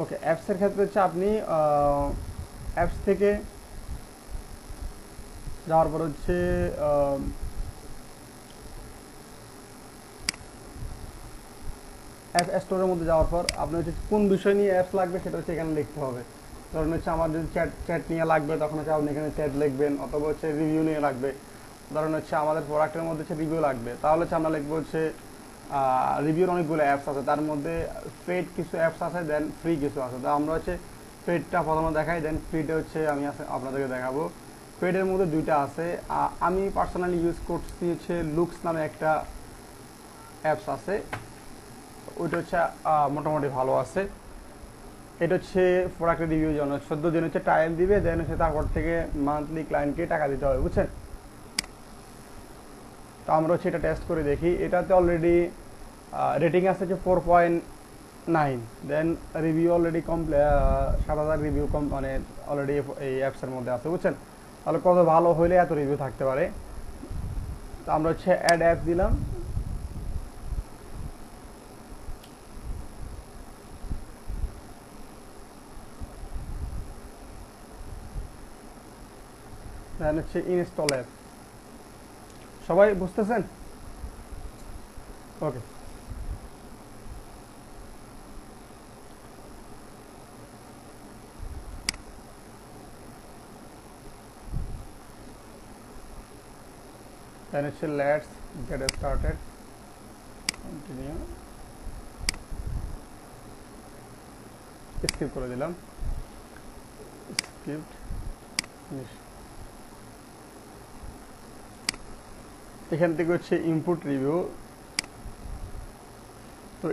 ওকে, অ্যাপসের ক্ষেত্রে হচ্ছে আপনি অ্যাপস থেকে যাওয়ার পর হচ্ছে অ্যাপ স্টোরের মধ্যে যাওয়ার পর আপনার হচ্ছে কোন বিষয় নিয়ে অ্যাপস লাগবে সেটা হচ্ছে এখানে লিখতে হবে। ধরুন হচ্ছে আমার যদি চ্যাট চ্যাট নিয়ে লাগবে তখন হচ্ছে আপনি এখানে চ্যাট লিখবেন, অথবা হচ্ছে রিভিউ নিয়ে লাগবে। ধরুন হচ্ছে আমাদের প্রোডাক্টের মধ্যে হচ্ছে রিভিউ লাগবে, তাহলে হচ্ছে আমরা লিখবো হচ্ছে রিভিউর অনেকগুলো অ্যাপস আছে, তার মধ্যে পেড কিছু অ্যাপস আছে, দেন ফ্রি কিছু আছে। তো আমরা হচ্ছে পেডটা প্রথমে দেখাই, দেন ফ্রিটা হচ্ছে আমি আপনাদেরকে দেখাবো। পেডের মধ্যে দুইটা আছে, আমি পার্সোনালি ইউজ করছি হচ্ছে লুকস নামে একটা অ্যাপস আছে, ওইটা হচ্ছে মোটামুটি ভালো আছে। এটা হচ্ছে প্রোডাক্টের রিভিউ জন্য 14 দিন হচ্ছে ট্রায়াল দিবে, দেন হচ্ছে তারপর থেকে মান্থলি ক্লায়েন্টকে টাকা দিতে হবে, বুঝছেন। তো আমরা হচ্ছে এটা টেস্ট করে দেখি। এটাতে অলরেডি রেটিং আছে হচ্ছে 4.9, দেন রিভিউ অলরেডি 7,000 রিভিউ মানে অলরেডি এই অ্যাপসের মধ্যে আছে, বুঝছেন। তাহলে কত ভালো হইলে এত রিভিউ থাকতে পারে। তো আমরা হচ্ছে অ্যাড অ্যাপ দিলাম, দেন হচ্ছে ইনস্টল অ্যাপ। সবাই বুঝতেছেন? ওকে, দেন হচ্ছে let's get started, continue, skip করে দিলাম, স্কিপ। এখান থেকে হচ্ছে ইনপুট রিভিউ। তো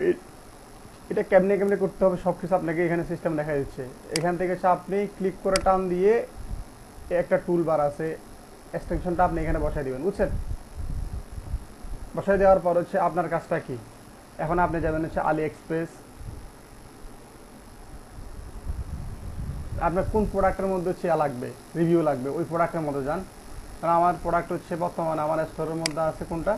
এটা কেমনে কেমনে করতে হবে সব কিছু আপনাকে এখানে সিস্টেম দেখা দিচ্ছে। এখান থেকে হচ্ছে আপনি ক্লিক করে টান দিয়ে একটা টুল বার আছে, এক্সটেনশনটা আপনি এখানে বসাই দিবেন, বুঝছেন। বসাই দেওয়ার পর হচ্ছে আপনার কাজটা কি, এখন আপনি যাবেন হচ্ছে আলি এক্সপ্রেস। আপনার কোন প্রোডাক্টের মধ্যে হচ্ছে লাগবে, রিভিউ লাগবে, ওই প্রোডাক্টের মধ্যে যান। কারণ আমার প্রোডাক্ট হচ্ছে বর্তমানে আমার স্টোরের মধ্যে আছে কোনটা,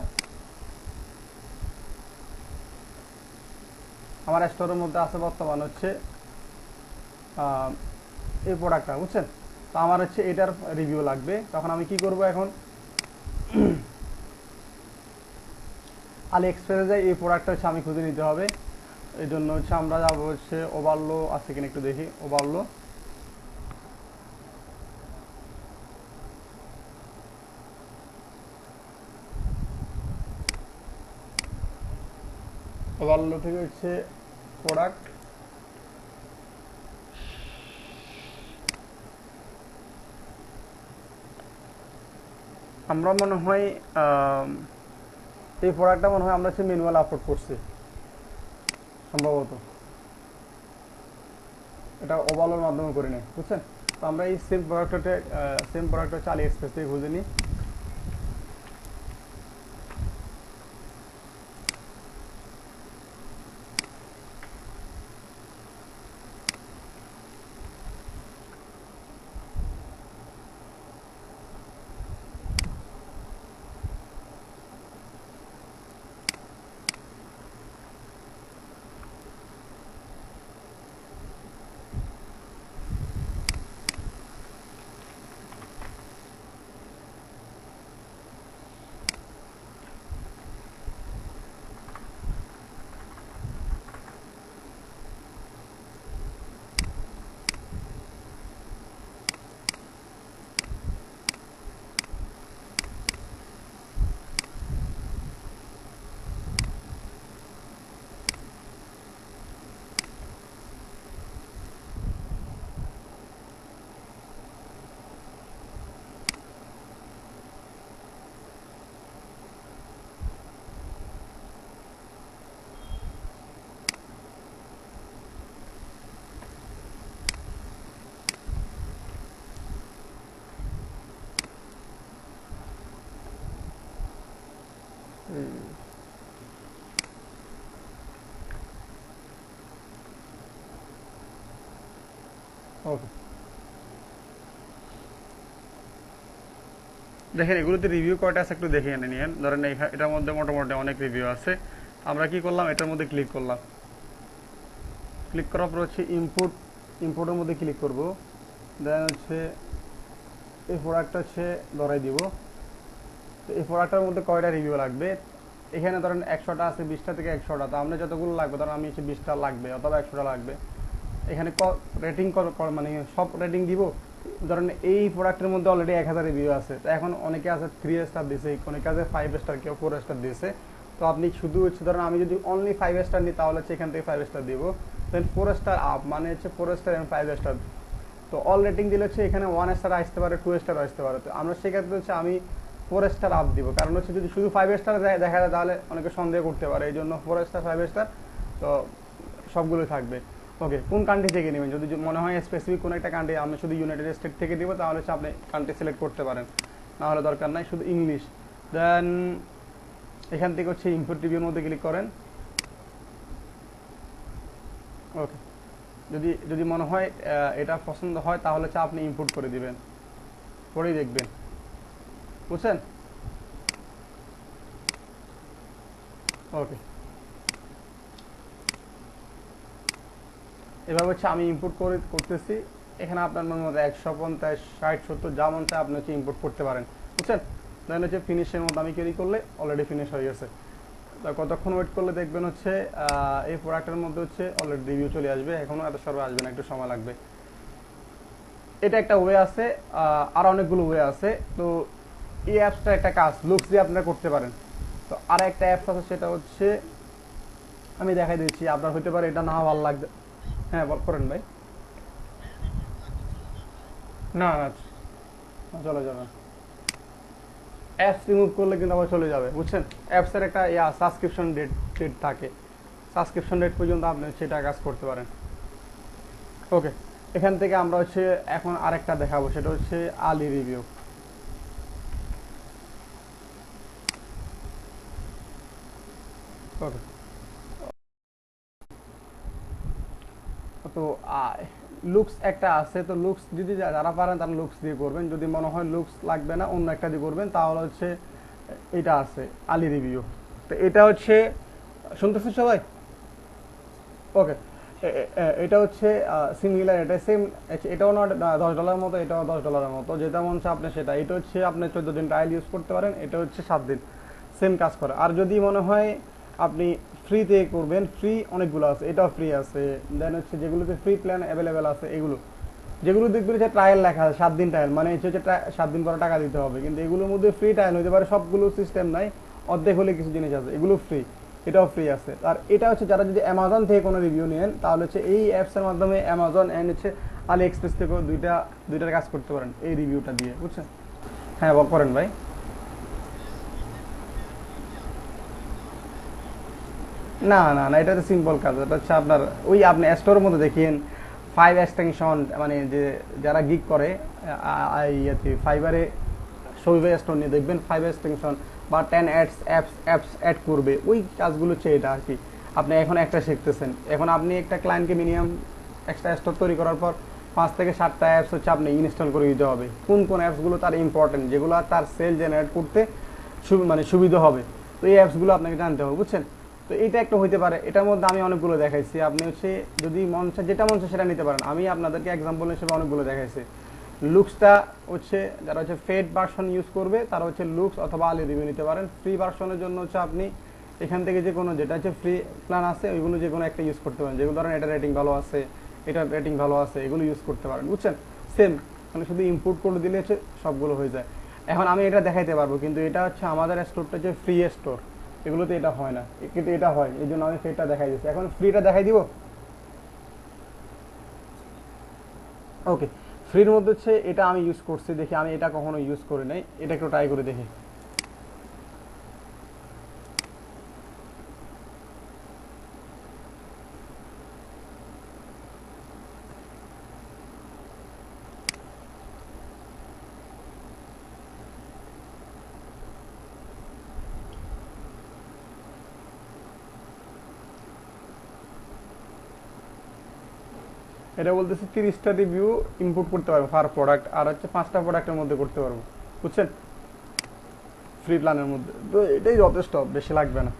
আমার স্টোরের মধ্যে আছে বর্তমান হচ্ছে এই প্রোডাক্টটা, বুঝছেন। তো আমার হচ্ছে এটার রিভিউ লাগবে, তখন আমি কি করব, এখন আলি এক্সপ্রেসে যাই, এই প্রোডাক্টটা হচ্ছে আমি খুঁজে নিতে হবে। এই জন্য হচ্ছে আমরা যাবো হচ্ছে ওভারলো আছে কিনা একটু দেখি, ওভারলো। ওভারলো থেকে হচ্ছে প্রোডাক্ট, আমরা মনে হয় এই প্রোডাক্টটা মনে হয় আমরা হচ্ছে ম্যানুয়াল আপলোড করছি সম্ভবত, এটা ওভারলোর মাধ্যমে করে নেই, বুঝছেন। তো আমরা এই সেম প্রোডাক্টটা হচ্ছে আলি এক্সপ্রেস থেকে খুঁজে নিই। ওকে, দেখেন এগুলোতে রিভিউ কয়টা আছে একটু দেখে এনে নিন। ধরেন এটার মধ্যে মোটামুটি অনেক রিভিউ আছে। আমরা কি করলাম, এটার মধ্যে ক্লিক করলাম, ক্লিক করার পর হচ্ছে ইম্পোর্টের মধ্যে ক্লিক করব। দেন হচ্ছে এই প্রোডাক্টটা হচ্ছে ধরাই দিব। তো এই প্রোডাক্টের মধ্যে কয়টা রিভিউ লাগবে, এখানে ধরেন 100টা আছে, 20টা থেকে 100টা, তো আমরা যতগুলো লাগবে ধরেন আমি হচ্ছে 20টা লাগবে অথবা 100টা লাগবে। এখানে রেটিং মানে সব রেটিং দিব। ধরেন এই প্রোডাক্টের মধ্যে অলরেডি 1000 রিভিউ আছে, তো এখন অনেকে আছে 3 স্টার দিয়েছে, অনেকে আছে 5 স্টার, কেউ 4 স্টার দিয়েছে। তো আপনি শুধু হচ্ছে ধরেন আমি যদি অনলি 5 স্টার নিই তাহলে হচ্ছে এখান থেকে 5 স্টার দিব। দেন 4 স্টার আপ মানে হচ্ছে 4 স্টার এবং 5 স্টার। তো অল রেটিং দিলে হচ্ছে এখানে 1 স্টার আসতে পারে, 2 স্টার আসতে পারে। তো আমরা সেক্ষেত্রে হচ্ছে আমি 4 স্টার আপ দিব, কারণ হচ্ছে যদি শুধু 5 স্টার দেখা যায় তাহলে অনেকে সন্দেহ করতে পারে, এই জন্য 4 স্টার 5 স্টার তো সবগুলোই থাকবে। ওকে, কোন কান্ট্রি থেকে নেবেন, যদি মনে হয় স্পেসিফিক কোন একটা কান্ট্রি আমি শুধু ইউনাইটেড স্টেট থেকে দিব তাহলে হচ্ছে আপনি কান্ট্রি সিলেক্ট করতে পারেন, না হলে দরকার নাই, শুধু ইংলিশ। দেন এখান থেকে হচ্ছে ইম্পোর্ট রিভিউর মধ্যে ক্লিক করেন। ওকে, যদি মনে হয় এটা পছন্দ হয় তাহলে হচ্ছে আপনি ইম্পোর্ট করে দিবেন, পরেই দেখবেন, বুঝছেন? ওকে, এভাবে হচ্ছে আমি ইম্পোর্ট করতেছি। এখানে আপনার মনে মতো 150, 60, 70 যা মন চায় আপনি হচ্ছে ইম্পোর্ট করতে পারেন, বুঝছেন? দেন হচ্ছে ফিনিশের মধ্যে আমি ক্লিক করলে অলরেডি ফিনিশ হয়ে গেছে। তা কতক্ষণ ওয়েট করলে দেখবেন হচ্ছে এই প্রোডাক্টের মধ্যে হচ্ছে অলরেডি রিভিউ চলে আসবে। এখনও এত সর্বে আসবে না, একটু সময় লাগবে। এটা একটা ওয়ে আছে, আর অনেকগুলো ওয়ে আছে। তো এই অ্যাপসটা একটা কাজ লুকস দিয়ে আপনারা করতে পারেন। তো আর একটা অ্যাপস আছে, সেটা হচ্ছে আমি দেখাই দিচ্ছি, আপনার হতে পারে এটা না ভালো লাগবে। হ্যাঁ করেন ভাই। না না, চলে যাবে। অ্যাপস রিমুভ করলে কিন্তু আবার চলে যাবে, বুঝছেন? অ্যাপসের একটা সাবস্ক্রিপশন ডেট থাকে, সাবস্ক্রিপশন ডেট পর্যন্ত আপনি সেটা কাজ করতে পারেন। ওকে, এখান থেকে আমরা হচ্ছে এখন আরেকটা দেখাবো, সেটা হচ্ছে আলি রিভিউ। ওকে, তো লুকস একটা আছে, তো লুকস যদি যারা পারেন তারা লুকস দিয়ে করবেন, যদি মনে হয় লুকস লাগবে না অন্য একটা দিয়ে করবেন তাহলে হচ্ছে এটা আছে আলি রিভিউ। তো এটা হচ্ছে, শুনতেছেন সবাই? ওকে, এটা হচ্ছে সিমিলার, এটা সেম, এটাও না $10 মতো, এটাও $10 মতো, যেটা মন চায় আপনি সেটা। এটা হচ্ছে আপনি 14 দিন ট্রায়াল ইউজ করতে পারেন, এটা হচ্ছে 7 দিন, সেম কাজ করে। আর যদি মনে হয় আপনি ফ্রিতে করবেন, ফ্রি অনেকগুলো আছে, এটাও ফ্রি আছে। দেন হচ্ছে যেগুলোতে ফ্রি প্ল্যান অ্যাভেলেবেল আছে এগুলো, যেগুলো দেখবেন যে ট্রায়াল লেখা আছে 7 দিন ট্রায়াল, মানে হচ্ছে 7 দিন পরে টাকা দিতে হবে, কিন্তু এগুলোর মধ্যে ফ্রি ট্রায়াল হতে পারে, সবগুলো সিস্টেম নাই, অর্ধেক হলে কিছু জিনিস আছে, এগুলো ফ্রি, এটাও ফ্রি আছে। আর এটা হচ্ছে যারা যদি অ্যামাজন থেকে কোনো রিভিউ নেন তাহলে হচ্ছে এই অ্যাপসের মাধ্যমে অ্যামাজন অ্যান্ড হচ্ছে আলি এক্সপ্রেস থেকেও দুইটার কাজ করতে পারেন এই রিভিউটা দিয়ে, বুঝছেন? হ্যাঁ করেন ভাই। না না না, এটা তো সিম্পল কাজ, এটা হচ্ছে আপনার ওই আপনি স্টোরের মধ্যে দেখেন 5 এক্সটেনশন, মানে যে যারা গিগ করে ইয়েতে ফাইবারে শৈবাই স্টোর নিয়ে দেখবেন 5 এক্সটেনশন বা 10 অ্যাপস অ্যাড করবে, ওই কাজগুলো হচ্ছে এটা আর কি। আপনি এখন একটা শিখতেছেন, এখন আপনি একটা ক্লায়েন্টকে মিনিমাম এক্সট্রা স্টোর তৈরি করার পর 5 থেকে 7টা অ্যাপস হচ্ছে আপনি ইনস্টল করে দিতে হবে। কোন কোন অ্যাপসগুলো তার ইম্পর্টেন্ট, যেগুলো তার সেল জেনারেট করতে মানে সুবিধা হবে, তো এই অ্যাপসগুলো আপনাকে জানতে হবে, বুঝছেন? তো এটা একটা হইতে পারে, এটার মধ্যে আমি অনেকগুলো দেখাইছি, আপনি হচ্ছে যদি মন চায় যেটা মন চায় সেটা নিতে পারেন। আমি আপনাদেরকে এক্সাম্পল হিসেবে অনেকগুলো দেখাইছি। লুকসটা হচ্ছে যারা হচ্ছে পেড ভার্সন ইউজ করবে তারা হচ্ছে লুকস অথবা আলি রিভিউ নিতে পারেন। ফ্রি ভার্সনের জন্য হচ্ছে আপনি এখান থেকে যে কোনো যেটা হচ্ছে ফ্রি প্ল্যান আছে ওইগুলো যে কোনো একটা ইউজ করতে পারেন, যেগুলো ধরেন এটা রেটিং ভালো আছে, এটা রেটিং ভালো আছে, এগুলো ইউজ করতে পারেন, বুঝছেন? সেম, মানে শুধু ইম্পোর্ট করে দিলে হচ্ছে সবগুলো হয়ে যায়। এখন আমি এটা দেখাইতে পারবো, কিন্তু এটা হচ্ছে আমাদের স্টোরটা হচ্ছে ফ্রি স্টোর, এগুলোতে এটা হয় না, কিন্তু এটা হয়, এই জন্য আমি ফ্রিটা দেখাই দিচ্ছি। এখন ফ্রিটা দেখাই দিব। ওকে, ফ্রির মধ্যে হচ্ছে এটা আমি ইউজ করছি, দেখি আমি এটা কখনো ইউজ করি নাই, এটা একটু ট্রাই করে দেখি। এটা বলতেছে 30টা রিভিউ ইম্পোর্ট করতে পারবো পার প্রোডাক্ট, আর হচ্ছে 5টা প্রোডাক্টের মধ্যে করতে পারবো, বুঝছেন? ফ্রি প্ল্যানের মধ্যে, তো এটাই যথেষ্ট, বেশি লাগবে না।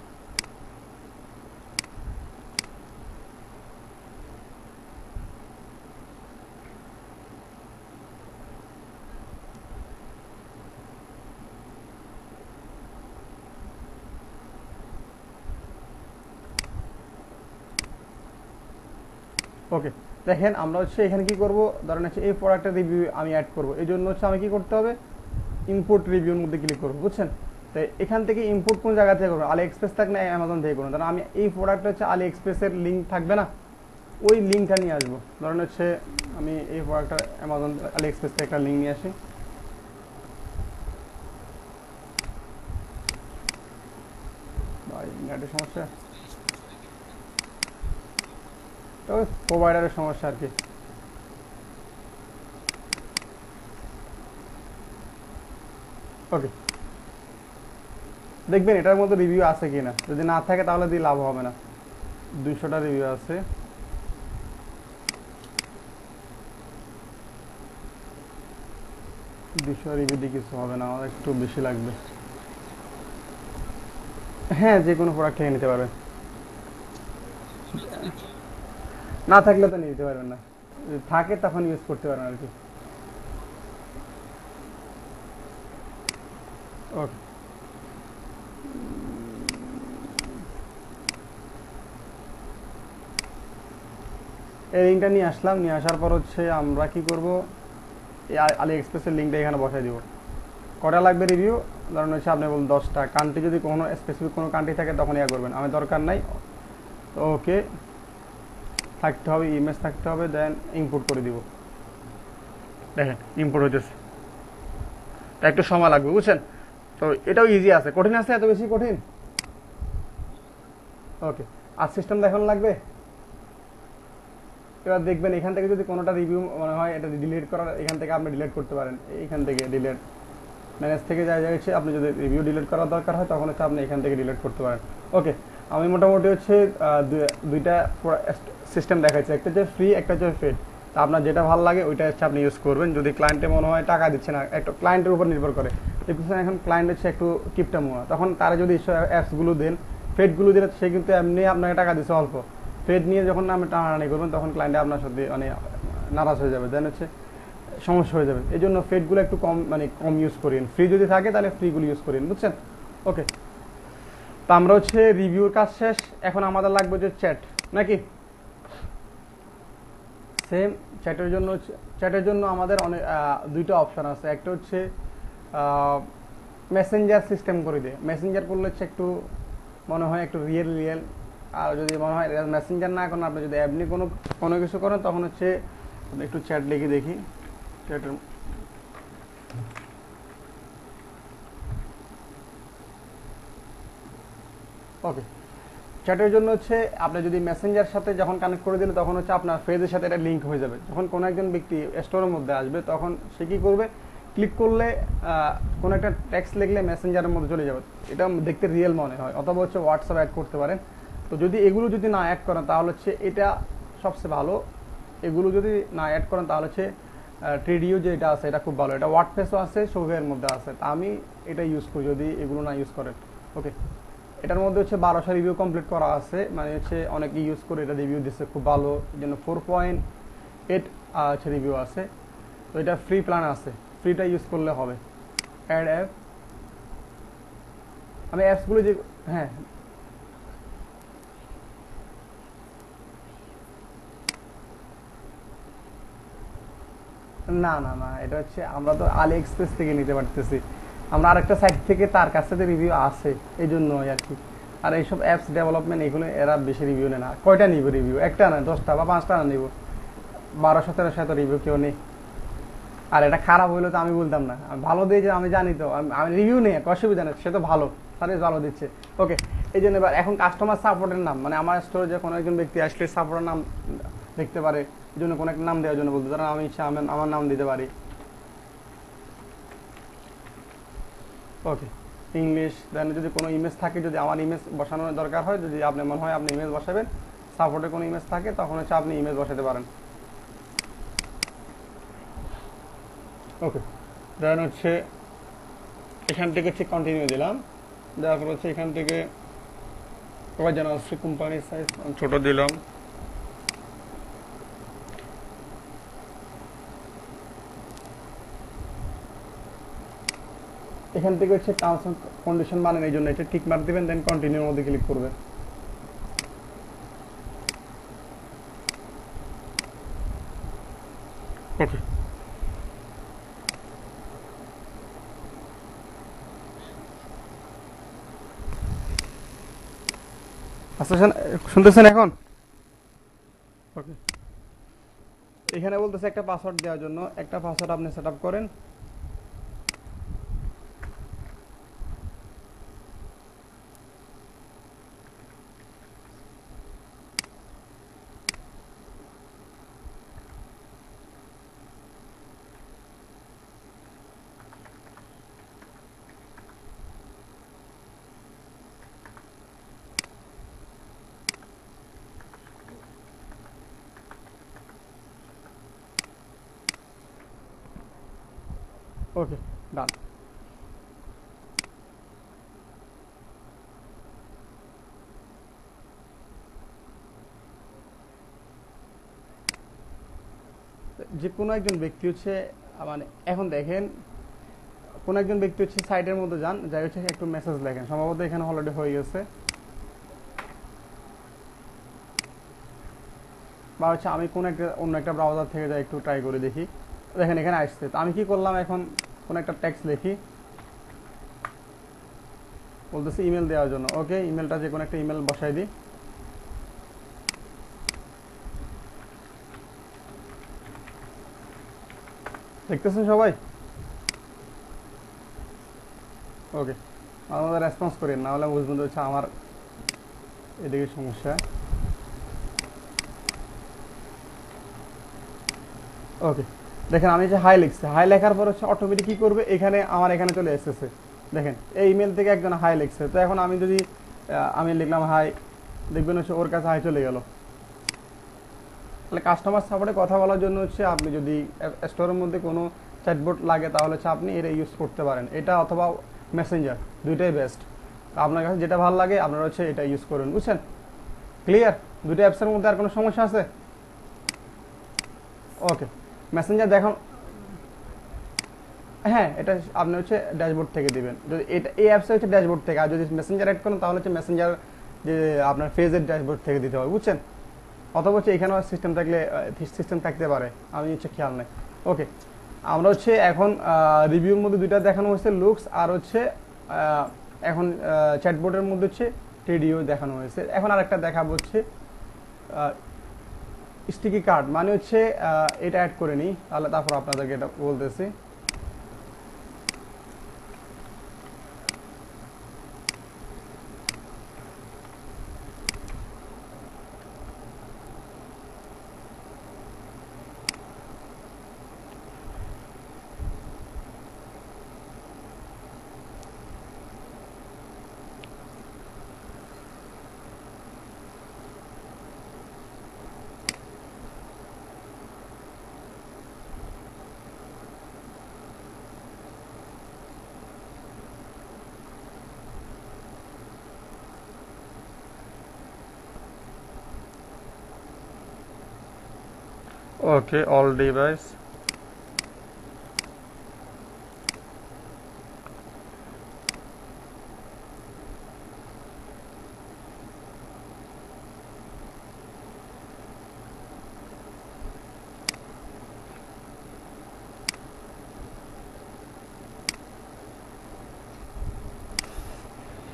ওকে, দেখেন আমরা হচ্ছে এখানে কি করব, ধরেন হচ্ছে এই প্রোডাক্টের রিভিউ আমি অ্যাড করব, এই জন্য হচ্ছে আমি কি করতে হবে, ইম্পোর্ট রিভিউর মধ্যে ক্লিক করবো, বুঝছেন। তো এখান থেকে ইম্পোর্ট কোন জায়গা থেকে করবো, আলি এক্সপ্রেস থাক না অ্যামাজন থেকে করবো। ধরেন আমি এই প্রোডাক্ট হচ্ছে আলি এক্সপ্রেসের লিঙ্ক থাকবে না, ওই লিঙ্কটা নিয়ে আসবো। ধরেন হচ্ছে আমি এই প্রোডাক্টটা অ্যামাজন আলি এক্সপ্রেস থেকে একটা লিঙ্ক নিয়ে আসি। ভাই নেটের সমস্যা, তবে প্রোভাইডারের সমস্যা আর কি। ওকে, দেখবেন এটার মধ্যে রিভিউ আছে কিনা, যদি না থাকে তাহলে দিয়ে লাভ হবে না। 200টা রিভিউ আছে। রিভিউ দিয়ে কিছু হবে না, আমার একটু বেশি লাগবে। হ্যাঁ, যে কোনো প্রোডাক্ট থেকে নিতে পারবেন, না থাকলে তো নিতে পারবেন না, যদি থাকে তখন ইউজ করতে পারেন আর কি। ওকে, এই লিঙ্কটা নিয়ে আসলাম, নিয়ে আসার পর হচ্ছে আমরা কি করব, এই আলি এক্সপ্রেসের লিঙ্কটা এখানে বসাই দিব। কটা লাগবে রিভিউ, ধরুন হচ্ছে আপনি বলুন 10টা। কান্ট্রি যদি কোনো স্পেসিফিক কোনো কান্ট্রি থাকে তখন ইয়া করবেন, আমি দরকার নাই। ওকে, থাকতে হবে, ইমেজ থাকতে হবে, দেন ইম্পোর্ট করে দিব। দেখেন ইম্পোর্ট হইতেছে, তা একটু সময় লাগবে, বুঝছেন। তো এটাও ইজি আছে, কঠিন আছে এত বেশি কঠিন। ওকে, আর সিস্টেম দেখানো লাগবে। এবার দেখবেন এখান থেকে যদি কোনোটা রিভিউ মনে হয় এটা ডিলিট করার, এখান থেকে আপনি ডিলিট করতে পারেন। এইখান থেকে ডিলিট ম্যানেজ থেকে যা যাচ্ছে, আপনি যদি রিভিউ ডিলিট করার দরকার হয় তখন হচ্ছে আপনি এখান থেকে ডিলিট করতে পারেন। ওকে, আমি মোটামুটি হচ্ছে দুইটা সিস্টেম দেখাচ্ছি, একটা হচ্ছে ফ্রি, একটা হচ্ছে পেড। তা আপনার যেটা ভালো লাগে ওইটা হচ্ছে আপনি ইউজ করবেন। যদি ক্লায়েন্টে মনে হয় টাকা দিচ্ছে না, একটু ক্লায়েন্টের উপর নির্ভর করে। দেখতেছেন এখন ক্লায়েন্ট হচ্ছে একটু কিপটা মোয়া, তখন তারা যদি অ্যাপসগুলো দেন, ফেডগুলো দিলে সে কিন্তু এমনি আপনাকে টাকা দিচ্ছে অল্প। ফেড নিয়ে যখন আপনি টানাটানি করবেন তখন ক্লায়েন্টে আপনার সাথে মানে নারাজ হয়ে যাবে, দেন হচ্ছে সমস্যা হয়ে যাবে। এই জন্য ফেডগুলো একটু কম মানে কম ইউজ করেন। ফ্রি যদি থাকে তাহলে ফ্রিগুলো ইউজ করেন, বুঝছেন। ওকে, তো আমরা হচ্ছে রিভিউর কাজ শেষ, এখন আমাদের লাগবে যে চ্যাট, নাকি সেম। চ্যাটের জন্য আমাদের অনেক দুইটা অপশান আছে। একটা হচ্ছে মেসেঞ্জার সিস্টেম করে দিয়ে, মেসেঞ্জার করলে হচ্ছে একটু মনে হয় একটু রিয়েল। আর যদি মনে হয় মেসেঞ্জার না করেন, আপনি যদি এমনি কোনো কিছু করেন তখন হচ্ছে একটু চ্যাট লিখে দেখি। চ্যাটের ওকে, চ্যাটের জন্য হচ্ছে আপনি যদি মেসেঞ্জার সাথে যখন কানেক্ট করে দিলে তখন হচ্ছে আপনার ফেজের সাথে এটা লিঙ্ক হয়ে যাবে। যখন কোনো একজন ব্যক্তি স্টোরের মধ্যে আসবে তখন সে কী করবে, ক্লিক করলে কোনো একটা টেক্সট লিখলে মেসেঞ্জারের মধ্যে চলে যাবে, এটা দেখতে রিয়েল মনে হয়। অথবা হচ্ছে হোয়াটসঅ্যাপ অ্যাড করতে পারেন। তো যদি এগুলো যদি না অ্যাড করেন তাহলে হচ্ছে এটা সবচেয়ে ভালো। এগুলো যদি না অ্যাড করেন তাহলে হচ্ছে ট্রেডিও যেটা আছে এটা খুব ভালো, এটা ওয়ার্ডপ্রেসও আছে, সবের মধ্যে আছে। তা আমি এটা ইউজ করি যদি এগুলো না ইউজ করেন। ওকে, এটার মধ্যে হচ্ছে 1200 রিভিউ কমপ্লিট করা আছে, মানে হচ্ছে অনেকে ইউজ করে এটা রিভিউ দিচ্ছে খুব ভালো, এই জন্য 4.8 হচ্ছে রিভিউ আছে। তো এটা ফ্রি প্ল্যান আছে, ফ্রিটা ইউজ করলে হবে। অ্যাড অ্যাপ, আমি অ্যাপসগুলো যে হ্যাঁ না না না, এটা হচ্ছে আমরা তো আলি এক্সপ্রেস থেকে নিতে পারতেছি, আমরা আরেকটা সাইট থেকে তার কাছ থেকে রিভিউ আছে, এই জন্যই আর কি। আর এইসব অ্যাপস ডেভেলপমেন্ট এগুলো এরা বেশি রিভিউ নেয় না। কয়টা নিব রিভিউ, একটা না 10টা বা 5টা না নিব, 1200-1300 রিভিউ কেউ নেই। আর এটা খারাপ হইলো তো আমি বলতাম না, আমি ভালো দিয়ে যে আমি জানি তো, আমি রিভিউ নেই, অসুবিধা নেই, সে তো ভালো, সার্ভিস ভালো দিচ্ছে। ওকে, এই জন্য এবার এখন কাস্টমার সাপোর্টের নাম, মানে আমার স্টোরে যে কোনো একজন ব্যক্তি আসলে সাপোর্টের নাম লিখতে পারে, এই জন্য কোনো একটা নাম দেওয়ার জন্য বলতে, ধরেন আমি ইচ্ছা আমার নাম দিতে পারি। ওকে, ইংলিশ, দেন যদি কোনো ইমেজ থাকে, যদি আমার ইমেজ বসানোর দরকার হয়, যদি আপনি মনে হয় আপনি ইমেজ বসাবেন, সাপোর্টে কোনো ইমেজ থাকে তখন হচ্ছে আপনি ইমেজ বসাতে পারেন। ওকে, দেন হচ্ছে এখান থেকে হচ্ছে কন্টিনিউ দিলাম, দেওয়ার পর হচ্ছে এখান থেকে কবার যেন আসছে কোম্পানির সাইজ ছোট দিলাম। এখান থেকে হচ্ছে টার্মস এন্ড কন্ডিশন মানেন, এই জন্য এটা টিক মার্ক দিবেন, দেন কন্টিনিউর মধ্যে ক্লিক করবেন। ওকে, আচ্ছা শুনতেছেন এখন? ওকে, এখানে বলতেছে একটা পাসওয়ার্ড দেওয়ার জন্য, একটা পাসওয়ার্ড আপনি সেট আপ করেন। ওকে, ডান। যে কোনো একজন ব্যক্তি হচ্ছে মানে এখন দেখেন, কোন একজন ব্যক্তি হচ্ছে সাইটের মধ্যে যান, যাই হচ্ছে একটু মেসেজ লেখেন, সম্ভবত এখানে অলরেডি হয়ে গেছে, বা হচ্ছে আমি কোন একটা অন্য একটা ব্রাউজার থেকে যাই একটু ট্রাই করে দেখি। দেখেন এখানে আসছে, তো আমি কি করলাম, এখন কোন একটা টেক্সট লিখি, বলতেছি ইমেল দেওয়ার জন্য। ওকে, ইমেলটা যে কোনো একটা ইমেল বসাই দিই। দেখতেছেন সবাই? ওকে, আমাদের রেসপন্স করেন, না হলে বুঝবেন যে হচ্ছে আমার এদিকে সমস্যা। ওকে, দেখেন আমি যে হাই লিখছি, হাই লেখার পর হচ্ছে অটোমেটিক কি করবে, এখানে আমার এখানে চলে এসেছে। দেখেন এই ইমেল থেকে একজন হাই লিখছে, তো এখন আমি যদি আমি লিখলাম হাই, দেখবেন হচ্ছে ওর কাছে হাই চলে গেল। তাহলে কাস্টমার সাপোর্টে কথা বলার জন্য হচ্ছে আপনি যদি স্টোরের মধ্যে কোনো চ্যাটবোট লাগে তাহলে হচ্ছে আপনি এটা ইউজ করতে পারেন, এটা অথবা মেসেঞ্জার, দুইটাই বেস্ট। আপনার কাছে যেটা ভালো লাগে আপনারা হচ্ছে এটা ইউজ করুন, বুঝছেন? ক্লিয়ার? দুটো অ্যাপসের মধ্যে আর কোনো সমস্যা আছে? ওকে, মেসেঞ্জার দেখুন, হ্যাঁ এটা আপনি হচ্ছে ড্যাশবোর্ড থেকে দিবেন, যদি এটা এই অ্যাপসে হচ্ছে ড্যাশবোর্ড থেকে, আর যদি মেসেঞ্জার অ্যাড করেন তাহলে হচ্ছে মেসেঞ্জার যে আপনার ফেজের ড্যাশবোর্ড থেকে দিতে হবে, বুঝছেন? অথবা হচ্ছে এখানেও সিস্টেম থাকলে সিস্টেম থাকতে পারে, আমি হচ্ছে খেয়াল নেই। ওকে, আমরা হচ্ছে এখন রিভিউর মধ্যে দুইটা দেখানো হয়েছে, লুকস আর হচ্ছে এখন চ্যাটবোর্ডের মধ্যে হচ্ছে টেডিও দেখানো হয়েছে। এখন আরেকটা দেখাবো হচ্ছে স্টিকি কার্ড, মানে হচ্ছে এটা অ্যাড করে নিই, তাহলে তারপর আপনাদেরকে এটা বলতেছি। ওকে, অল ডিভাইস।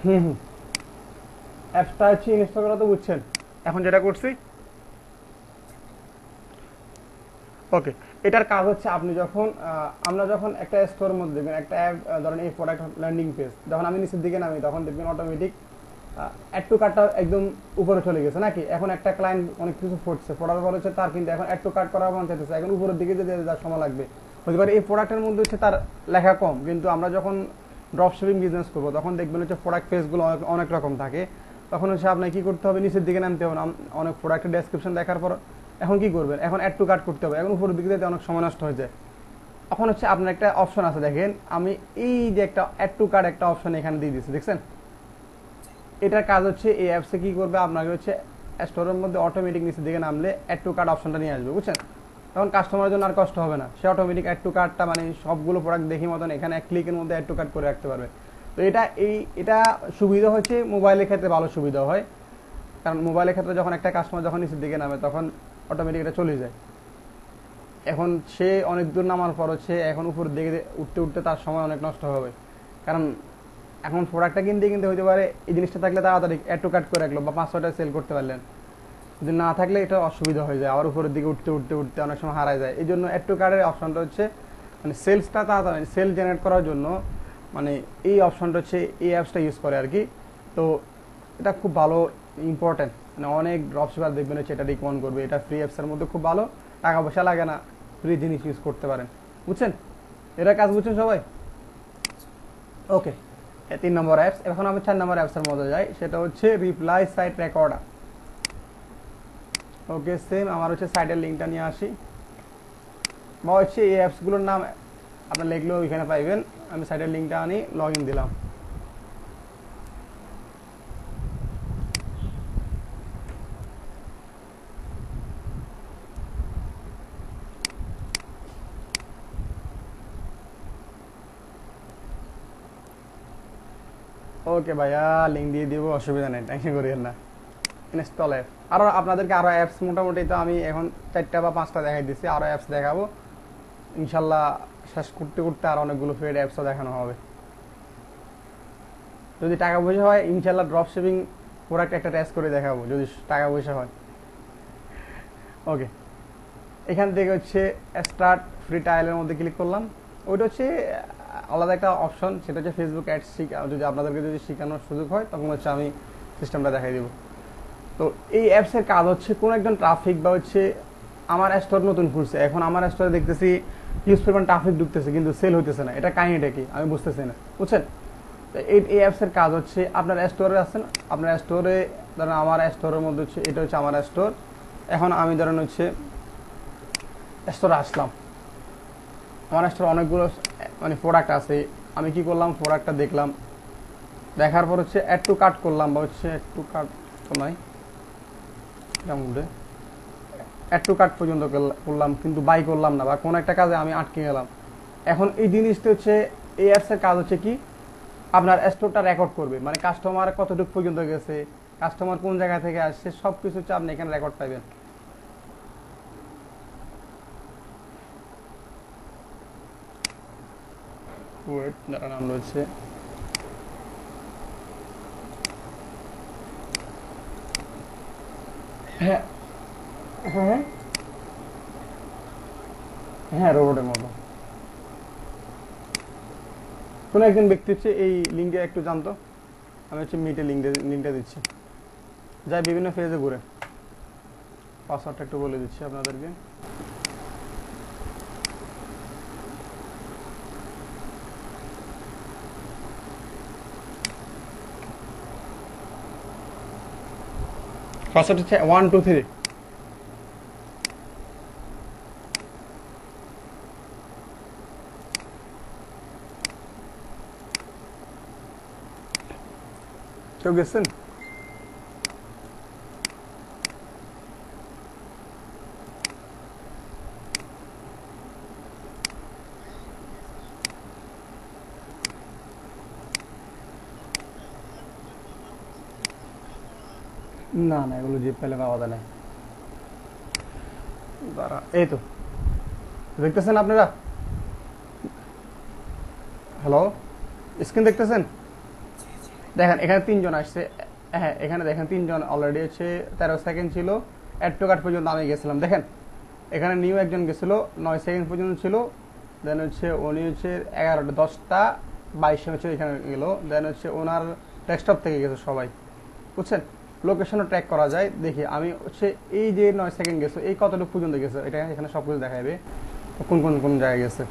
হুম হুম, অ্যাপসটা হচ্ছে ইনস্টল করা তো বুঝছেন, এখন যেটা করছি। ওকে, এটার কাজ হচ্ছে আপনি যখন আমরা যখন একটা স্টোরের মধ্যে দেখবেন একটা অ্যাপ, ধরেন এই প্রোডাক্ট ল্যান্ডিং পেজ, যখন আমি নিচের দিকে নামি তখন দেখবেন অটোমেটিক অ্যাড টু কার্টটা একদম উপরে চলে গেছে নাকি। এখন একটা ক্লায়েন্ট অনেক কিছু পড়ছে, পড়ার পর হচ্ছে তার কিন্তু এখন অ্যাড টু কার্ট করা মন চাইতেছে, এখন উপরের দিকে যেতে যার সময় লাগবে, হতে পারে এই প্রোডাক্টের মধ্যে হচ্ছে তার লেখা কম, কিন্তু আমরা যখন ড্রপ শিপিং বিজনেস করবো তখন দেখবেন হচ্ছে প্রোডাক্ট পেজগুলো অনেক অনেক রকম থাকে, তখন হচ্ছে আপনাকে কি করতে হবে, নিচের দিকে নামতে হবে, অনেক প্রোডাক্টের ডেসক্রিপশন দেখার পর এখন কি করবেন, এখন অ্যাড টু কার্ট করতে হবে, এখন উপরের দিকে যেতে অনেক সময় নষ্ট হয়ে যায়। এখন হচ্ছে আপনার একটা অপশন আছে, দেখেন আমি এই যে একটা অ্যাড টু কার্ট একটা অপশন এখানে দিয়ে দিচ্ছি, দেখছেন? এটার কাজ হচ্ছে এই অ্যাপসে কি করবে, আপনাকে হচ্ছে স্টোরের মধ্যে অটোমেটিক নিচের দিকে নামলে অ্যাড টু কার্ট অপশনটা নিয়ে আসবে, বুঝছেন? তখন কাস্টমারের জন্য আর কষ্ট হবে না, সে অটোমেটিক অ্যাড টু কার্টটা মানে সবগুলো প্রোডাক্ট দেখি মতন এখানে এক ক্লিকের মধ্যে অ্যাড টু কার্ট করে রাখতে পারবে। তো এটা সুবিধা হচ্ছে মোবাইলের ক্ষেত্রে ভালো সুবিধা হয়, কারণ মোবাইলের ক্ষেত্রে যখন একটা কাস্টমার যখন নিচের দিকে নামে তখন অটোমেটিক এটা চলে যায়। এখন সে অনেক দূর নামার পর হচ্ছে এখন উপর দিকে উঠতে উঠতে তার সময় অনেক নষ্ট হবে। কারণ এখন প্রোডাক্টটা কিনতে কিনতে হইতে পারে এই জিনিসটা থাকলে তাড়াতাড়ি অ্যাড টু কার্ট করে রাখলো বা 500টা সেল করতে পারলেন, যদি না থাকলে এটা অসুবিধা হয়ে যায়, আবার উপরের দিকে উঠতে উঠতে উঠতে অনেক সময় হারায় যায়। এই জন্য অ্যাড টু কার্টের অপশনটা হচ্ছে মানে সেলসটা তাড়াতাড়ি সেল জেনারেট করার জন্য মানে এই অপশনটা হচ্ছে এই অ্যাপসটা ইউজ করে আর কি। তো এটা খুব ভালো ইম্পর্টেন্ট, মানে অনেক ড্রপশিপার দেখবেন হচ্ছে এটা রিকমেন্ড করবে। এটা ফ্রি অ্যাপসের মধ্যে খুব ভালো, টাকা পয়সা লাগে না, ফ্রি জিনিস ইউজ করতে পারেন, বুঝছেন? এটা কাজ বুঝছেন সবাই? ওকে, 3 নম্বর অ্যাপস। এখন আমি 4 নম্বর অ্যাপসের মধ্যে যাই, সেটা হচ্ছে রিপ্লাই সাইট রেকর্ডার। ওকে, সেম আমার হচ্ছে সাইটের লিঙ্কটা নিয়ে আসি, বা হচ্ছে এই অ্যাপসগুলোর নাম আপনার লিখলেও ওইখানে পাইবেন। আমি সাইটের লিঙ্কটা আনি, লগ ইন দিলাম। ওকে ভাইয়া, লিঙ্ক দিয়ে দিব, অসুবিধা নেই, টেনশন করিয়েন না। ইনস্টল অ্যাপ, আরও আপনাদেরকে আরও অ্যাপস মোটামুটি তো আমি এখন 4টা বা 5টা দেখাই দিচ্ছি, আরও অ্যাপস দেখাবো ইনশাল্লাহ। শেষ করতে করতে আর অনেকগুলো পেড অ্যাপসও দেখানো হবে। যদি টাকা পয়সা হয় ইনশাল্লাহ ড্রপ শিপিং প্রোডাক্ট একটা টেস্ট করে দেখাবো যদি টাকা পয়সা হয়। ওকে, এখান থেকে হচ্ছে স্টার্ট ফ্রি ট্রায়ালের মধ্যে ক্লিক করলাম। ওইটা হচ্ছে আলাদা একটা অপশন, সেটা হচ্ছে ফেসবুক অ্যাডস যদি আপনাদেরকে যদি শেখানোর সুযোগ হয় তখন হচ্ছে আমি সিস্টেমটা দেখাই দেবো। তো এই অ্যাপসের কাজ হচ্ছে কোনো একজন ট্রাফিক বা হচ্ছে আমার স্টোর নতুন খুলছে, এখন আমার স্টোরে দেখতেছি ইউজ পরিমাণ ট্রাফিক ঢুকতেছে কিন্তু সেল হইতেছে না, এটা কাহিনীটা কি আমি বুঝতেছি না, বুঝছেন? তো এই অ্যাপসের কাজ হচ্ছে আপনার স্টোরে আছেন, আপনার স্টোরে ধরেন আমার স্টোরের মধ্যে হচ্ছে এটা হচ্ছে আমার স্টোর। এখন আমি ধরেন হচ্ছে স্টোরে আসলাম, আমার স্টোরে অনেকগুলো মানে প্রোডাক্ট আছে। আমি কি করলাম, প্রোডাক্টটা দেখলাম, দেখার পর হচ্ছে অ্যাড টু কার্ট করলাম, বা হচ্ছে অ্যাড টু কার্ট তো নাই মধ্যে অ্যাড টু কার্ট পর্যন্ত করলাম, কিন্তু বাই করলাম না, বা কোনো একটা কাজে আমি আটকে গেলাম। এখন এই জিনিসটা হচ্ছে এই অ্যাপসের কাজ হচ্ছে কি আপনার স্টোরটা রেকর্ড করবে, মানে কাস্টমার কতটুকু পর্যন্ত গেছে, কাস্টমার কোন জায়গা থেকে আসছে, সব কিছু হচ্ছে আপনি এখানে রেকর্ড পাইবেন। ওয়েট, দাঁড়ান, নাম রয়েছে হ্যাঁ হ্যাঁ হ্যাঁ রোবটের মতো কোনো একজন ব্যক্তি হচ্ছে এই লিঙ্কে একটু জানতো, আমি হচ্ছে মিটে লিঙ্কটা দিচ্ছি, যাই বিভিন্ন ফেজে ঘুরে। পাসওয়ার্ডটা একটু বলে দিচ্ছি আপনাদেরকে। পাসওয়ার্ড হচ্ছে 1 2 3। কেউ গেছেন? না না, এগুলো জিপ পেলে পাওয়া যায় না। দাঁড়া, এই তো দেখতেছেন আপনারা, হ্যালো, স্ক্রিন দেখতেছেন? দেখেন এখানে 3জন আসছে, হ্যাঁ এখানে দেখেন 3জন অলরেডি হচ্ছে 13 সেকেন্ড ছিল, অ্যাড টু কার্ট পর্যন্ত আমি গেছিলাম। দেখেন এখানে নিউ একজন গেছিল 9 সেকেন্ড পর্যন্ত ছিল, দেন হচ্ছে উনি হচ্ছে 11টা 10টা 22 হচ্ছে এখানে গেল, দেন হচ্ছে ওনার ডেস্কটপ থেকে গেছে সবাই, বুঝছেন? লোকেশনও ট্র্যাক করা যায়। দেখি আমি হচ্ছে এই যে 9 সেকেন্ড গেছে এই কতটুকু পর্যন্ত গেছে, এটা এখানে সব কিছু দেখা যাবে কোন কোন কোন জায়গায় গেছে।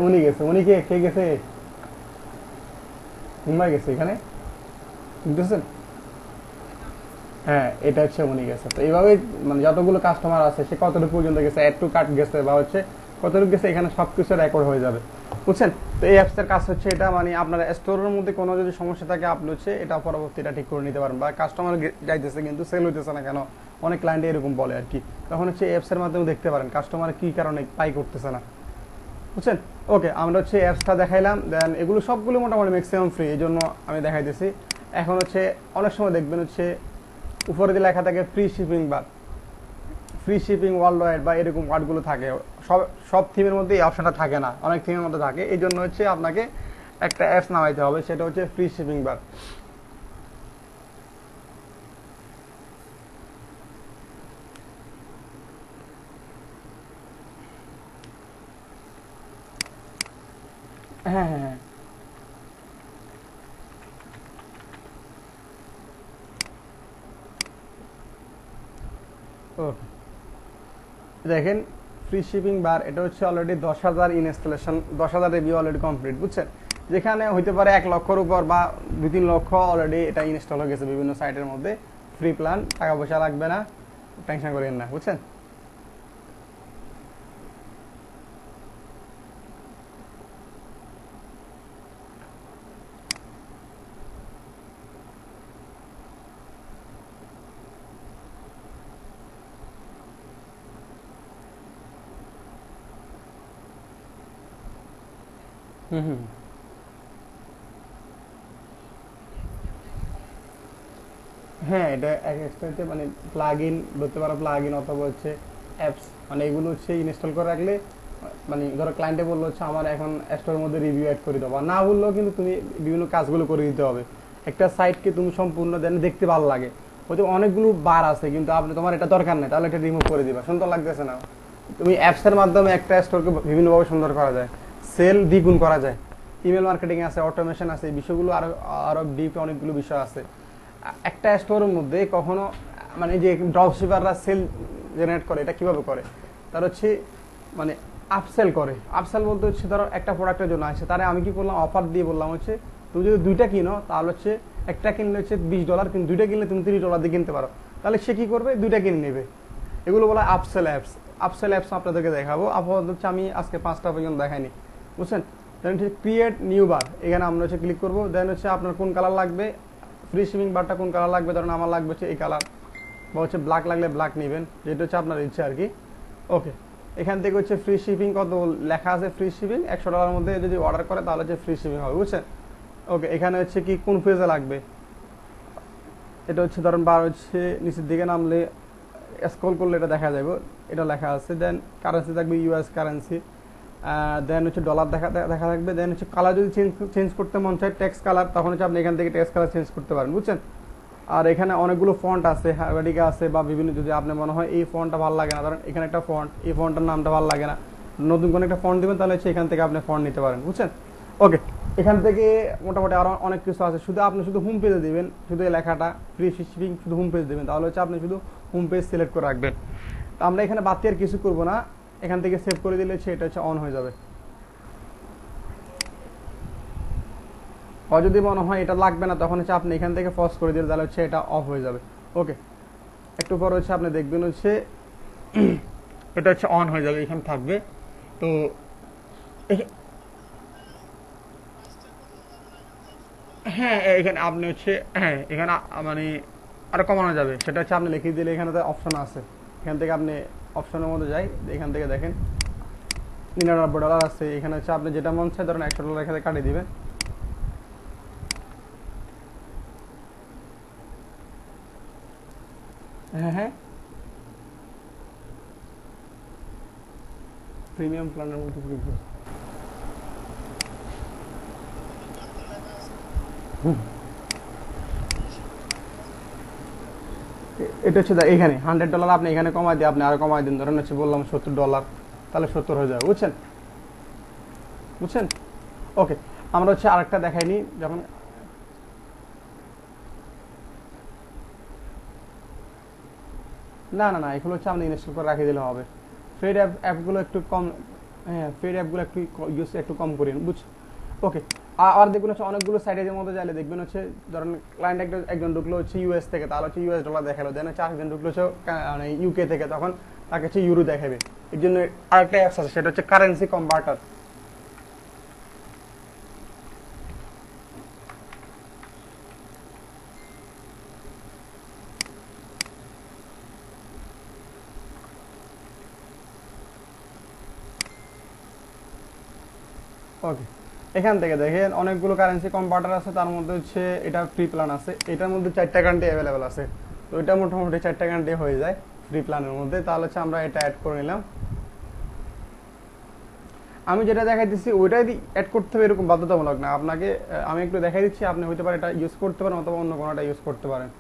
উনি গেছে, উনি কে গেছে? মুম্বাই গেছে এখানে, বুঝতেছেন? হ্যাঁ এটা হচ্ছে উনি গেছে। তো এইভাবে মানে যতগুলো কাস্টমার আছে সে কতটুকু পর্যন্ত গেছে, অ্যাড টু কার্ট গেছে, বা হচ্ছে কতটুকু গেছে, এখানে সবকিছু রেকর্ড হয়ে যাবে। বুঝছেন? তো এই অ্যাপসটার কাজ হচ্ছে এটা, মানে আপনার স্টোরের মধ্যে কোনো যদি সমস্যা থাকে আপনি হচ্ছে এটা পরবর্তীটা ঠিক করে নিতে পারেন, বা কাস্টমার যাইতেছে কিন্তু সেল হইতেছে না কেন, অনেক ক্লায়েন্ট এরকম বলে আর কি, তখন হচ্ছে অ্যাপসের মাধ্যমে দেখতে পারেন কাস্টমার কি কারণে পাই করতেছে না। বুঝছেন? ওকে, আমরা হচ্ছে অ্যাপসটা দেখাইলাম, দেন এগুলো সবগুলো মোটামুটি ম্যাক্সিমাম ফ্রি, এই জন্য আমি দেখাইতেছি। এখন হচ্ছে অনেক সময় দেখবেন হচ্ছে উপরে যে লেখা থাকে ফ্রি শিপিং বা ফ্রি শিপিং ওয়ার্ল্ড ওয়াইড বা এরকম ওয়ার্ডগুলো থাকে, সব সব থিমের মধ্যে এই অপশনটা থাকে না, অনেক থিমের মধ্যে থাকে, এই জন্য হচ্ছে আপনাকে একটা অ্যাপস নামাইতে হবে, সেটা হচ্ছে ফ্রি শিপিং বার। হ্যাঁ, হ্যাঁ, হ্যাঁ। ওকে, দেখেন ফ্রি শিপিং বার, এটা হচ্ছে already 10,000 installation, 10,000 review already complete. বুঝছেন? যেখানে হইতে পারে 1 লক্ষর উপর বা 2-3 লক্ষ অলরেডি এটা ইনস্টল হয়ে গেছে বিভিন্ন সাইটের মধ্যে। ফ্রি প্ল্যান, টাকা পয়সা লাগবে না, টেনশন করেন না। বুঝছেন? হুম, হুম। হ্যাঁ, এটা এক একটাতে মানে প্লাগ ইন ধরতে পারো, প্লাগ ইন অথবা হচ্ছে অ্যাপস, মানে এগুলো হচ্ছে ইনস্টল করে রাখলে, মানে ধরো ক্লায়েন্টে বললো হচ্ছে আমার এখন স্টোরের মধ্যে রিভিউ অ্যাড করে দেবো, না বললেও কিন্তু তুমি বিভিন্ন কাজগুলো করে দিতে হবে। একটা সাইটকে তুমি সম্পূর্ণ দেন দেখতে ভালো লাগে, হয়তো অনেকগুলো বার আছে কিন্তু আপনি তোমার এটা দরকার নেই, তাহলে এটা রিমুভ করে দিবা, সুন্দর লাগতেছে না। তুমি অ্যাপসের মাধ্যমে একটা স্টোরকে বিভিন্নভাবে সুন্দর করা যায়, সেল দ্বিগুণ করা যায়, ইমেল মার্কেটিং আছে, অটোমেশন আছে, এই বিষয়গুলো আরো আরো ডিপ অনেকগুলো বিষয় আছে। একটা স্টোরের মধ্যে কখনো মানে যে ড্রপ শিপাররা সেল জেনারেট করে, এটা কিভাবে করে, তার হচ্ছে মানে আপসেল করে। আপসেল বলতে হচ্ছে ধরো একটা প্রোডাক্টের জন্য আছে, তারে আমি কি করলাম, অফার দিয়ে বললাম হচ্ছে তুমি যদি দুইটা কিনো তাহলে হচ্ছে একটা কিনলে হচ্ছে $20, কিন্তু দুইটা কিনলে তুমি $30 দিয়ে কিনতে পারো, তাহলে সে কি করবে, দুইটা কিনে নেবে। এগুলো বলা আপসেল অ্যাপস। আপসেল অ্যাপস আপনাদেরকে দেখাবো, আপাতত হচ্ছে আমি আজকে 5টা পর্যন্ত দেখাইনি। বুঝছেন? দেন হচ্ছে ক্রিয়েট নিউ বার, এখানে আমরা হচ্ছে ক্লিক করবো, দেন হচ্ছে আপনার কোন কালার লাগবে, ফ্রি শিপিং বারটা কোন কালার লাগবে, ধরুন আমার লাগবে হচ্ছে এই কালার, বা হচ্ছে ব্ল্যাক লাগলে ব্ল্যাক নেবেন, যেটা হচ্ছে আপনার ইচ্ছা আর কি। ওকে, এখান থেকে হচ্ছে ফ্রি শিপিং কত লেখা আছে, ফ্রি শিপিং $100 মধ্যে যদি অর্ডার করে তাহলে হচ্ছে ফ্রি শিপিং হবে। বুঝছেন? ওকে, এখানে হচ্ছে কি কোন পেজে লাগবে, এটা হচ্ছে ধরুন বার হচ্ছে নিচের দিকে নামলে স্ক্রল করলে এটা দেখা যাবে, এটা লেখা আছে। দেন কারেন্সি থাকবে ইউএস কারেন্সি, দেন হচ্ছে ডলার দেখা দেখা থাকবে। দেন হচ্ছে কালার যদি চেঞ্জ করতে মন চায় টেক্সট কালার, তখন হচ্ছে আপনি এখান থেকে টেক্সট কালার চেঞ্জ করতে পারেন। বুঝছেন? আর এখানে অনেকগুলো ফন্ট আছে, হ্যাভেডিকা আছে, বা বিভিন্ন, যদি আপনার মনে হয় এই ফন্টটা ভালো লাগে না, ধরেন এখানে একটা ফন্ট, এই ফন্টটার নামটা ভালো লাগে না, নতুন কোনো একটা ফন্ট দিবেন, তাহলে হচ্ছে এখান থেকে আপনি ফন্ট নিতে পারেন। বুঝছেন? ওকে, এখান থেকে মোটামুটি আরো অনেক কিছু আছে, শুধু আপনি শুধু হোম পেজে দিবেন, শুধু এই লেখাটা ফ্রি শিপিং শুধু হোম পেজ দিবেন, তাহলে হচ্ছে আপনি শুধু হোম পেজ সিলেক্ট করে রাখবেন। তো আমরা এখানে বাড়তি আর কিছু করবো না, এখান থেকে সেভ করে দিলে হচ্ছে এটা হচ্ছে অন হয়ে যাবে। আর যদি মনে হয় এটা লাগবে না, তখন হচ্ছে আপনি এখান থেকে ফস করে দিলে, তাহলে হচ্ছে এটা অফ হয়ে যাবে। ওকে, একটু পর হচ্ছে আপনি দেখবেন হচ্ছে এটা হচ্ছে অন হয়ে যাবে, এখানে থাকবে। তো হ্যাঁ, এখানে আপনি হচ্ছে, হ্যাঁ এখানে মানে আরো কমানো যাবে, সেটা হচ্ছে আপনি লিখে দিলে এখানে অপশন আছে, এখান থেকে আপনি অপশনের মধ্যে যাই, এখান থেকে দেখেন $99 আছে, এখানে হচ্ছে আপনি যেটা মন চায় ধরেন $100 এখানে কাটিয়ে দিবেন। হ্যাঁ, হ্যাঁ, প্রিমিয়াম প্ল্যানের মধ্যে এটা হচ্ছে এখানে $100 আপনি এখানে কমাই দিয়ে আপনি আরো কমাই দিন, ধরেন হচ্ছে বললাম $70, তাহলে 70 হয়ে যাবে। বুঝছেন? বুঝছেন? ওকে, আমরা হচ্ছে আরেকটা দেখাইনি, যখন না না না, এগুলো হচ্ছে আপনি ইনস্টল করে রাখিয়ে দিলে হবে। ফ্রি অ্যাপগুলো একটু কম, হ্যাঁ ফ্রি অ্যাপগুলো একটু ইউজ একটু কম করিন। বুঝছেন? ওকে, আর দেখবেন হচ্ছে অনেকগুলো সাইটের মধ্যে যাইলে দেখবেন হচ্ছে ধরেন ক্লায়েন্ট একজন ঢুকলো হচ্ছে ইউএস থেকে, তাহলে হচ্ছে $US দেখালো, দেন হচ্ছে আরেকজন ঢুকলো হচ্ছে মানে ইউকে থেকে, তখন তাকে হচ্ছে ইউরো দেখাবে। এর জন্য আরেকটা অ্যাপস আছে, সেটা হচ্ছে কারেন্সি কনভার্টার। ওকে, এখান থেকে দেখেন অনেকগুলো কারেন্সি কনভার্টার আছে, তার মধ্যে হচ্ছে এটা ফ্রি প্ল্যান আছে, এটার মধ্যে 4টা কান্ট্রি অ্যাভেলেবেল আছে। তো এটা মোটামুটি 4টা কান্ট্রি হয়ে যায় ফ্রি প্ল্যানের মধ্যে। তাহলে হচ্ছে আমরা এটা অ্যাড করে নিলাম। আমি যেটা দেখাই দিচ্ছি ওইটাই অ্যাড করতে হবে এরকম বাধ্যতামূলক না আপনাকে। আমি একটু দেখাই দিচ্ছি, আপনি হইতে পারে এটা ইউজ করতে পারেন অথবা অন্য কোনোটা ইউজ করতে পারেন।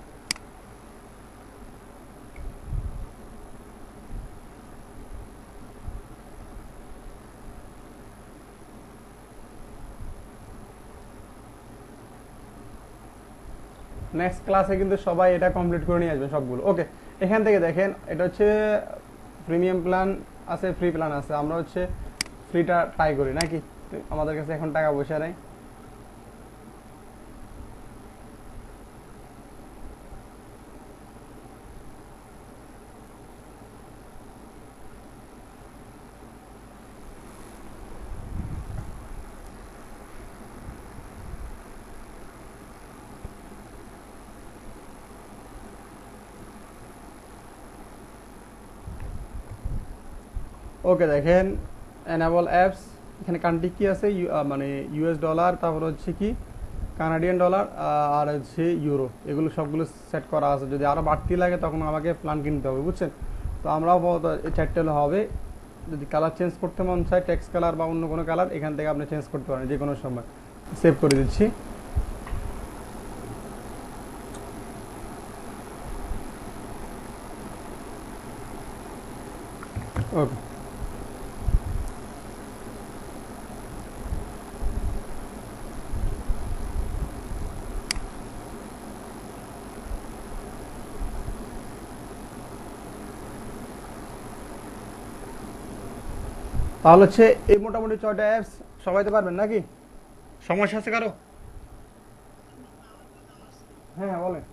নেক্সট ক্লাসে কিন্তু সবাই এটা কমপ্লিট করে নিয়ে আসবে সবগুলো। ওকে, এখান থেকে দেখেন এটা হচ্ছে প্রিমিয়াম প্ল্যান আছে, ফ্রি প্ল্যান আছে। আমরা হচ্ছে ফ্রিটা ট্রাই করি নাকি, আমাদের কাছে এখন টাকা পয়সা নেই। ওকে দেখেন এনাবল অ্যাপস, এখানে কান্ট্রি কি আছে মানে ইউএস ডলার, তারপর হচ্ছে কি কানাডিয়ান ডলার, আর হচ্ছে ইউরো, এগুলো সবগুলো সেট করা আছে। যদি আরও বাড়তি লাগে তখন আমাকে প্ল্যান কিনতে হবে, বুঝছেন। তো আমরাও এই চারটে হবে। যদি কালার চেঞ্জ করতে মন চায়, টেক্সট কালার বা অন্য কোনো কালার, এখান থেকে আপনি চেঞ্জ করতে পারেন যে কোনো সময়। সেভ করে দিচ্ছি। ওকে, তাহলে হচ্ছে এই মোটামুটি 6টা অ্যাপস সবাই তো পারবেন নাকি? সমস্যা আছে কারো? হ্যাঁ হ্যাঁ বলেন।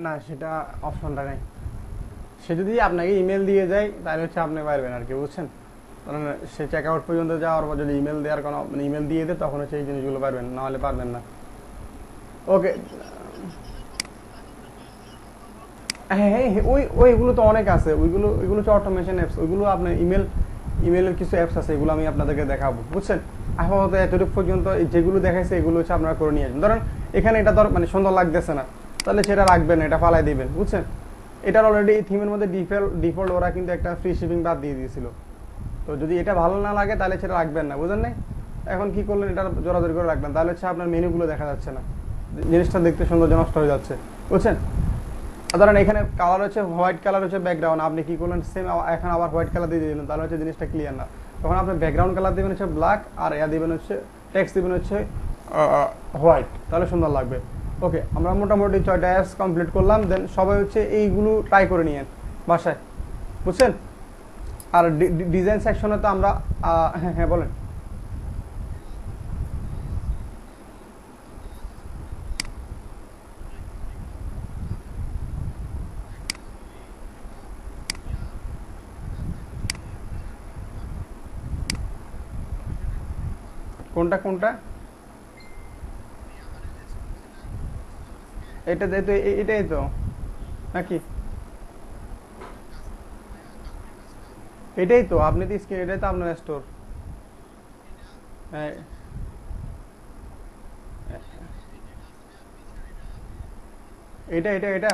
না, সেটা অপশনটা নেই। সে যদি আপনাকে ইমেল দিয়ে যায় তাহলে হচ্ছে আপনি পারবেন আর কি, বুঝছেন। কারণ সে চেক আউট পর্যন্ত যাওয়ার পর যদি ইমেল দেওয়ার কোনো মানে ইমেল দিয়ে দেয় তখন হচ্ছে এই জিনিসগুলো পারবেন, না হলে পারবেন না। ওকে, হ্যাঁ হ্যাঁ হ্যাঁ, ওইগুলো তো অনেক আছে, ওইগুলো হচ্ছে অটোমেশন অ্যাপস। ওইগুলো আপনার ইমেলের কিছু অ্যাপস আছে, এগুলো আমি আপনাদেরকে দেখাবো, বুঝছেন। আপাতত এতটুকু পর্যন্ত যেগুলো দেখাইছে এগুলো হচ্ছে আপনারা করে নিয়ে আসবেন। ধরেন এখানে এটা ধর মানে সুন্দর লাগতেছে না, তাহলে সেটা রাখবেন, এটা ফালাই দিবেন, বুঝছেন। এটার অলরেডি থিমের মধ্যে ডিফল্ট ওরা কিন্তু একটা ফ্রি শিপিং বাদ দিয়ে দিয়েছিল। তো যদি এটা ভালো না লাগে তাহলে সেটা রাখবেন না, বুঝেন নাই। এখন কি করলেন, এটা জোরাজোরি করে রাখবেন, তাহলে হচ্ছে আপনার মেনুগুলো দেখা যাচ্ছে না, জিনিসটা দেখতে সৌন্দর্য নষ্ট হয়ে যাচ্ছে, বুঝছেন। ধরেন এখানে কালার হচ্ছে হোয়াইট কালার হচ্ছে ব্যাকগ্রাউন্ড, আপনি কি করলেন সেম এখন আবার হোয়াইট কালার দিয়ে দিলেন, তাহলে হচ্ছে জিনিসটা ক্লিয়ার না। তখন আপনি ব্যাকগ্রাউন্ড কালার দিবেন হচ্ছে ব্ল্যাক, আর ইয়া দিবেন হচ্ছে টেক্সট দিবেন হচ্ছে হোয়াইট, তাহলে সুন্দর লাগবে। ওকে, আমরা মোটামুটি 6টা অ্যাপস কমপ্লিট করলাম। দেন সবাই হচ্ছে এইগুলো ট্রাই করে নিয়েন বাসায়, বুঝছেন। আর ডিজাইন সেকশনে তো আমরা হ্যাঁ হ্যাঁ বলেন। কোনটা কোনটা? এটা তো এটাই তো নাকি? এটাই তো আপনি তো স্ক্রিন, এটাই তো আপনার স্টোর। এটা এটা এটা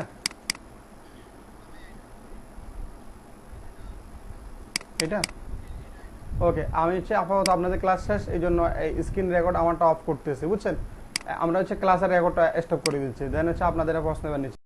এটা ওকে, আমি হচ্ছে আপাতত আপনাদের ক্লাস শেষ, এই জন্য এই স্ক্রিন রেকর্ড আমারটা অফ করতেছি, বুঝছেন। আমরা হচ্ছে ক্লাসের রেকর্ডটা স্টপ করে দিচ্ছি, দেন হচ্ছে আপনাদের প্রশ্ন এবার নিচ্ছি।